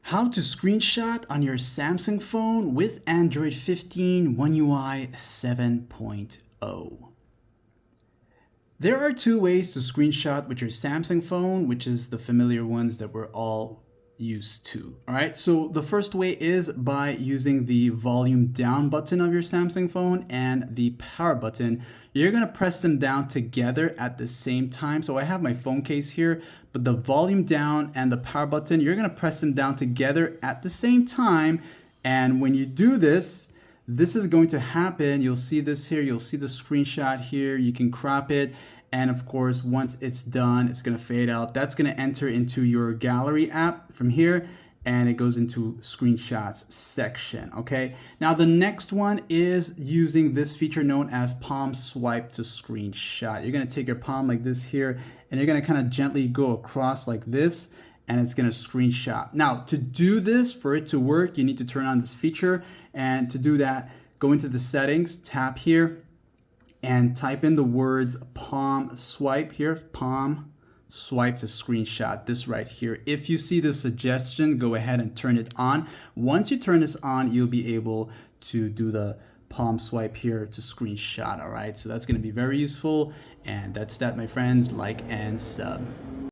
How to screenshot on your Samsung phone with Android 15 One UI 7.0. There are two ways to screenshot with your Samsung phone, which is the familiar ones that we're all used to. All right, so the first way is by using the volume down button of your Samsung phone and the power button. You're gonna press them down together at the same time. So I have my phone case here, but the volume down and the power button, you're gonna press them down together at the same time. And when you do this, this is going to happen. You'll see this here. You'll see the screenshot here. You can crop it. And of course, once it's done, it's going to fade out. That's going to enter into your gallery app from here, and it goes into screenshots section. Okay. Now, the next one is using this feature known as palm swipe to screenshot. You're going to take your palm like this here, and you're going to kind of gently go across like this, and it's going to screenshot. Now, to do this, for it to work, you need to turn on this feature. And to do that, go into the settings, tap here, and type in the words palm swipe here, palm swipe to screenshot, this right here. If you see the suggestion, go ahead and turn it on. Once you turn this on, you'll be able to do the palm swipe here to screenshot. All right, so that's going to be very useful. And that's that, my friends. Like and sub.